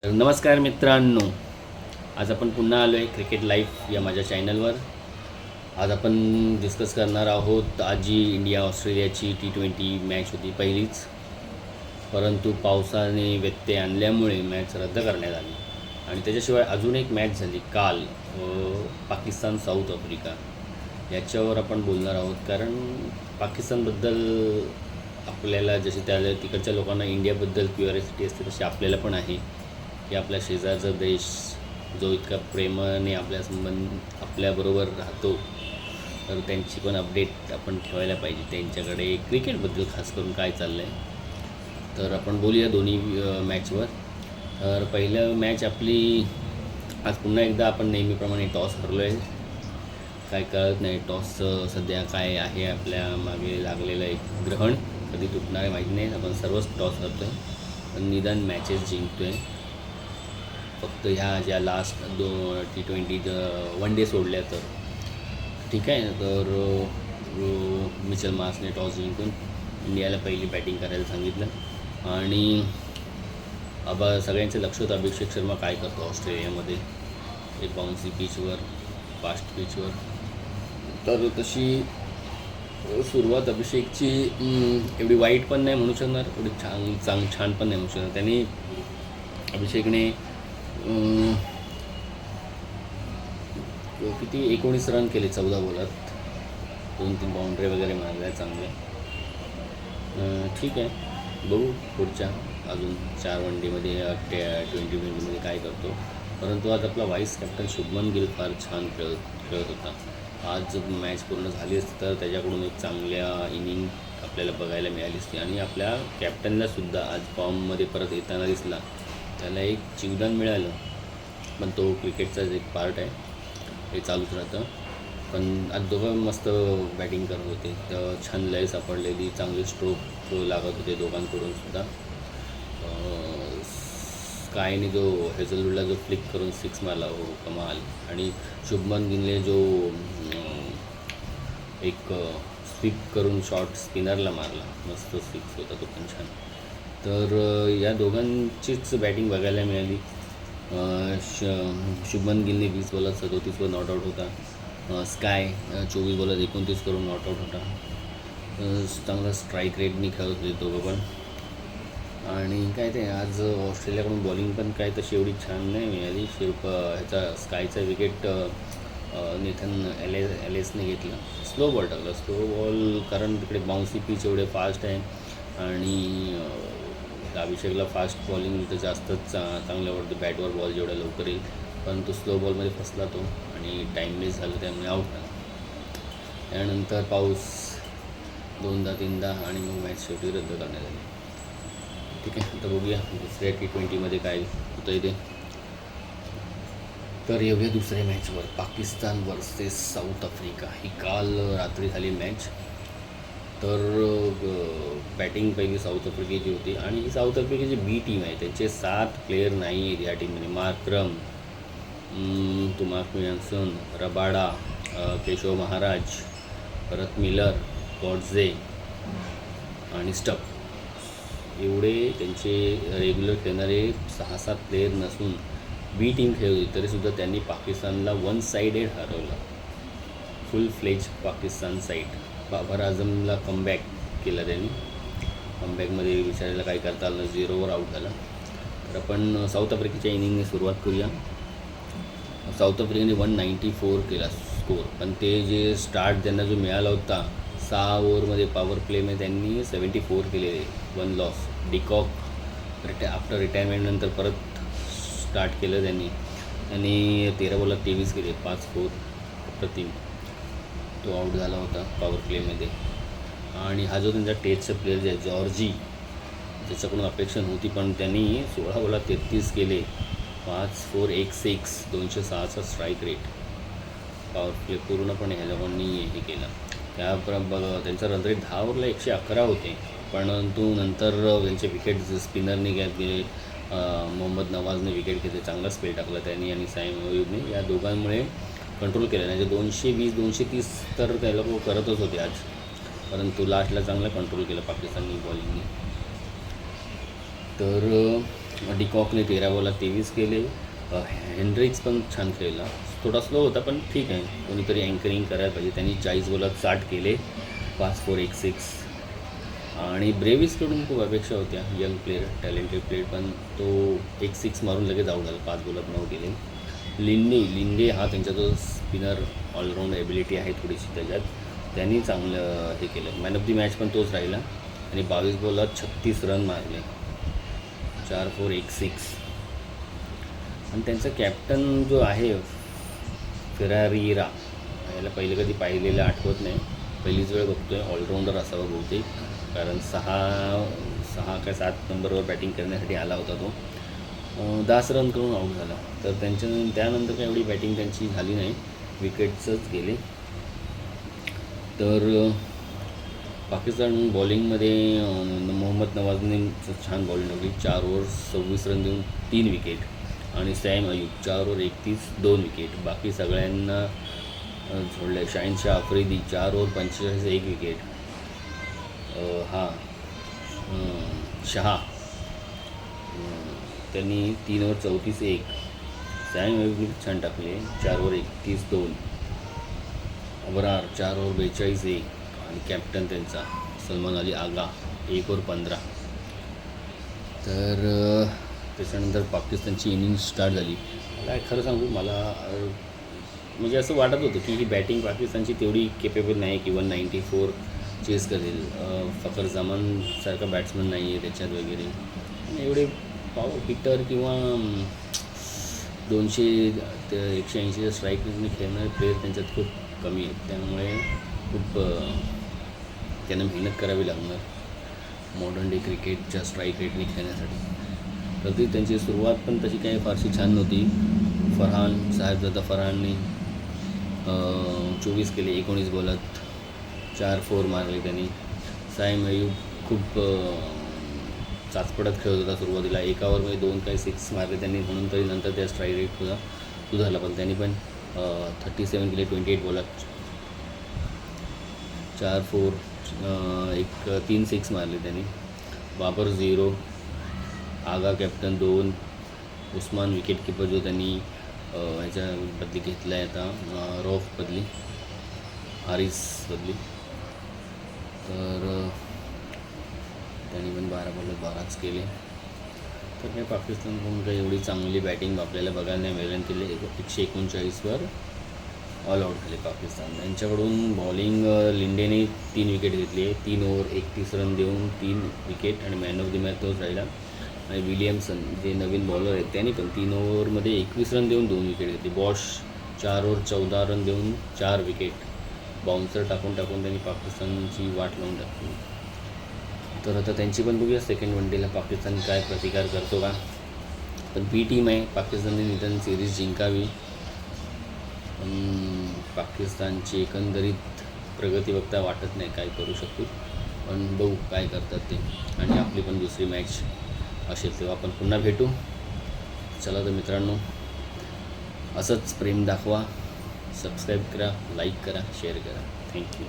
तर नमस्कार मित्रांनो, आज आपण पुन्हा आलो आहे क्रिकेट लाईव्ह या माझ्या चॅनलवर. आज आपण डिस्कस करणार आहोत आज जी इंडिया ऑस्ट्रेलियाची T20 मॅच होती पहिलीच, परंतु पावसाने व्यत्यय आणल्यामुळे मॅच रद्द करण्यात आली. आणि त्याच्याशिवाय अजून एक मॅच झाली काल, पाकिस्तान साऊथ आफ्रिका. याच्यावर आपण बोलणार आहोत कारण पाकिस्तानबद्दल आपल्याला जशी त्या तिकडच्या लोकांना इंडियाबद्दल क्युरिओसिटी असते तशी आपल्याला पण आहे की आपल्या शेजारचा देश जो इतका प्रेमाने आपल्याबरोबर राहतो, तर त्यांची पण अपडेट आपण ठेवायला पाहिजे त्यांच्याकडे क्रिकेटबद्दल खास करून काय चाललं आहे. तर आपण बोलूया दोन्ही मॅचवर. तर पहिलं मॅच आपली आज पुन्हा एकदा आपण नेहमीप्रमाणे टॉस हरलो आहे. काय कळत नाही टॉसचं सध्या काय आहे, आपल्या मागे लागलेलं एक ग्रहण कधी तुटणार आहे माहीत नाही. आपण सर्वच टॉस हरतो आहे पण निदान मॅचेस जिंकतो आहे. फक्त ह्या ज्या लास्ट T20 वन डे सोडल्या तर ठीक आहे. तर मिचेल मार्शने टॉस जिंकून इंडियाला पहिली बॅटिंग करायला सांगितलं आणि सगळ्यांचं लक्ष होतं अभिषेक शर्मा काय करतो ऑस्ट्रेलियामध्ये एक बाउन्सी पिचवर, फास्ट पिचवर. तर तशी सुरुवात अभिषेकची एवढी वाईट पण नाही म्हणू शकणार, एवढी छान पण नाही म्हणू शकणार. त्याने अभिषेकने किती 19 रन केले 14 बॉलात, 2-3 बाउंड्री वगैरे मारल्या चांगल्या. ठीक आहे, बघू पुढच्या अजून 4 वन डेमध्ये T20मध्ये काय करतो. परंतु आज आपला व्हाईस कॅप्टन शुभमन गिल फार छान खेळत होता. आज मॅच पूर्ण झाली असती तर त्याच्याकडून एक चांगल्या इनिंग आपल्याला बघायला मिळाली असती आणि आपल्या कॅप्टनलासुद्धा आज फॉर्ममध्ये परत येताना दिसला, त्याला एक जीवदान मिळालं. पण तो क्रिकेटचाच एक पार्ट आहे, हे चालूच राहतं. पण आज दोघं मस्त बॅटिंग करत होते, तर छान लय सापडलेली, चांगले स्ट्रोक लागत होते दोघांकडून सुद्धा. स्कायने जो हेझलवूडला जो फ्लिक करून 6 मारला हो कमाल. आणि शुभमन गिलने जो एक स्वीप करून शॉट स्पिनरला मारला, मस्त सिक्स होता तो पण छान. तर या दोघांचीच बॅटिंग बघायला मिळाली. शुभमन गिलने 20 बॉलात 37 वर नॉट आऊट होता. स्काय 24 बॉलात 29 करून नॉट आऊट होता. चांगला स्ट्राईक रेटनी खेळत होते दोघं पण. आणि काय ते आज ऑस्ट्रेलियाकडून बॉलिंग पण काय तशी एवढी छान नाही मिळाली. ह्याचा स्कायचा विकेट नेथन एलेसने घेतला. स्लो बॉल टाकला, स्लो बॉल, कारण तिकडे बाउन्सी पिच एवढे फास्ट आहे आणि अभिषेकला फास्ट बॉलिंग तर जास्तच चांगलं आवडतं, बॅटवर बॉल जेवढा लवकर येईल. पण तो स्लो बॉलमध्ये फसला तो आणि टाईमलेस झालं, त्यामुळे आऊट झाला. त्यानंतर पाऊस 2दा-3दा आणि मग मॅच शेवटी रद्द करण्यात आली. ठीक आहे, आता बघूया दुसऱ्या T20मध्ये काय होतं ते. तर येऊया दुसऱ्या मॅचवर, पाकिस्तान वर्सेस साऊथ आफ्रिका. ही काल रात्री झाली मॅच. तर बॅटिंग पहिली साऊथ आफ्रिकेची होती आणि ही साऊथ आफ्रिकेची बी टीम आहे, त्यांचे 7 प्लेयर नाही आहेत या टीममध्ये. मार्क्रम, तुमाक जॉन्सन, रबाडा, केशव महाराज, परत मिलर, गॉडझे आणि स्टक, एवढे त्यांचे रेग्युलर खेळणारे 6-7 प्लेयर नसून बी टीम खेळत होती. तरीसुद्धा त्यांनी पाकिस्तानला 1 साइडेड हरवलं, फुल फ्लेज पाकिस्तान साईड. बाबर आझमला कमबॅक केलं त्यांनी. कमबॅकमध्ये विचारायला काही करता आलं, 0वर आऊट झाला. तर आपण साऊथ आफ्रिकेच्या इनिंगने सुरुवात करूया. साऊथ आफ्रिकेने 194 केला स्कोर, पण ते जे स्टार्ट त्यांना जो मिळाला होता 6 ओव्हरमध्ये पॉवर प्लेमध्ये त्यांनी 74 केले, 1 लॉस. डिकॉक आफ्टर रिटायरमेंटनंतर परत स्टार्ट केलं त्यांनी आणि 13 बॉलात 23 केले, 5-4 प्रतिम. तो आऊट झाला होता पॉवर प्लेमध्ये. आणि हा जो त्यांचा टेस्टचा प्लेयर जे आहे जॉर्जी, त्याच्याकडून अपेक्षा नव्हती पण त्यांनी 16 बॉलात 33 केले, 5-4, 1-6, 206चा स्ट्राईक रेट. पॉवर प्ले पूर्णपणे ह्या लोकांनी हे केलं. त्यांचा रन रेट 10 ओव्हरला 111 होते, परंतु नंतर त्यांचे विकेट स्पिनरने गॅप गेले. मोहम्मद नवाजने विकेट घेतले, चांगला स्पेल टाकला त्यांनी आणि साईम अयूबने. या दोघांमुळे कंट्रोल केलं. नाही 220-230 तर त्या लोक करतच होते आज, परंतु लास्टला चांगला कंट्रोल केलं पाकिस्तानी बॉलिंगने. तर डिकॉकने 13 बॉलात 23 केले. हेनरिक्स पण छान खेळला. थोडा स्लो होता पण ठीक आहे, कोणीतरी अँकरिंग करायला पाहिजे. त्यांनी 40 बॉलात 60 केले. 5-4 1-6. आणि ब्रेविसकडून खूप अपेक्षा होत्या, यंग प्लेअर, टॅलेंटेड प्लेअर, पण तो 1-6 मारून लगेच आऊट झाला. 5 बॉलात 9 केले. लिंडे हा त्यांचा जो स्पिनर ऑलराऊंड एबिलिटी आहे थोडीशी त्याच्यात, त्यांनी चांगलं हे केलं. मॅन ऑफ दी मॅच पण तोच राहिला आणि 22 बॉलात 36 रन मारले. 4-4 1-6. आणि त्यांचा कॅप्टन जो आहे फेरारीरा, याला पहिलं कधी पाहिलेलं आठवत नाही, पहिलीच वेळ बघतो आहे. ऑलराऊंडर असावा बहुतेक, कारण 6 का 7 नंबरवर बॅटिंग करण्यासाठी आला होता तो. 10 रन करून आऊट झाला. तर त्यानंतर काही एवढी बॅटिंग त्यांची झाली नाही, विकेट्सच गेले. तर पाकिस्तान बॉलिंगमध्ये मोहम्मद नवाजने छान बॉलिंग लावली. 4 ओव्हर 26 रन देऊन 3 विकेट. आणि सॅम अयूब 4 ओव्हर 31 2 विकेट. बाकी सगळ्यांना झोडले. शाहीनशाह आफ्रिदी 4 ओव्हर 45 1 विकेट. शहा त्यांनी 3 ओव्हर 34 1. सॅम अयूबने छान टाकले. 4 ओव्हर 31 2. अबरार 4 ओव्हर 42 1. आणि कॅप्टन त्यांचा सलमान अली आगा 1 ओव्हर 15. तर त्याच्यानंतर पाकिस्तानची इनिंग्स स्टार्ट झाली. मला खरं सांगू, मला म्हणजे असं वाटत होतं की ही बॅटिंग पाकिस्तानची तेवढी केपेबल नाही की 194 चेस करेल. फकर जमानसारखा बॅट्समन नाही आहे त्याच्यात वगैरे. आणि एवढे पॉवर हिटर किंवा 200-180च्या स्ट्राईक रेटने खेळणारे प्लेयर त्यांच्यात खूप कमी आहेत. त्यामुळे खूप त्यांना मेहनत करावी लागणार मॉडर्न डे क्रिकेटच्या स्ट्राईक रेटने खेळण्यासाठी. तर ती त्यांची सुरुवात पण तशी काही फारशी छान नव्हती. साहेबजादा फरहानने 24 केले 19 बॉलात. 4-4 मारले त्यांनी. सॅम अयूब खूप चाचपडत खेळत होता सुरुवातीला. एका ओव्हरमध्ये 2 काय 6 मारले त्यांनी, म्हणून तरी नंतर त्या स्ट्राईक रेट सुद्धा सुधारला. पण त्यांनी पण 37 केले 28 बॉलात. 4-4 3 6 मारले त्यांनी. बाबर 0. आगा कॅप्टन 2. उस्मान विकेट किपर जो त्यांनी ह्याच्या बदली घेतला आहे आता, रौफ बदली, हारिस बदली. तर त्यांनी पण 12 बॉलात 12च केले. तर काही पाकिस्तानकडून काही एवढी चांगली बॅटिंग आपल्याला बघायला नाही मिळाली. केले 139वर ऑल आऊट झाले पाकिस्तान. त्यांच्याकडून बॉलिंग लिंडेने 3 विकेट घेतली आहे. 3 ओव्हर 31 रन देऊन 3 विकेट. आणि मॅन ऑफ द मॅच तोच राहिला. आणि विलियमसन जे नवीन बॉलर आहेत त्यांनी पण 3 ओव्हरमध्ये 21 रन देऊन 2 विकेट घेतली. बॉश 4 ओव्हर 14 रन देऊन 4 विकेट. बाउन्सर टाकून त्यांनी पाकिस्तानची वाट लावून टाकली. तर आता त्यांची पण बघूया सेकंड वनडेला पाकिस्तान काय प्रतिकार करतो का. पण बी टीम आहे, पाकिस्तानने निदान सिरीज जिंकावी. पण पाकिस्तानची एकंदरीत प्रगती बघता वाटत नाही काय करू शकतो. पण बघू काय करतात ते. आणि आपली पण दुसरी मॅच असेल तेव्हा आपण पुन्हा भेटू. चला तर मित्रांनो, असंच प्रेम दाखवा, सबस्क्राईब करा, लाईक करा, शेअर करा. थँक्यू.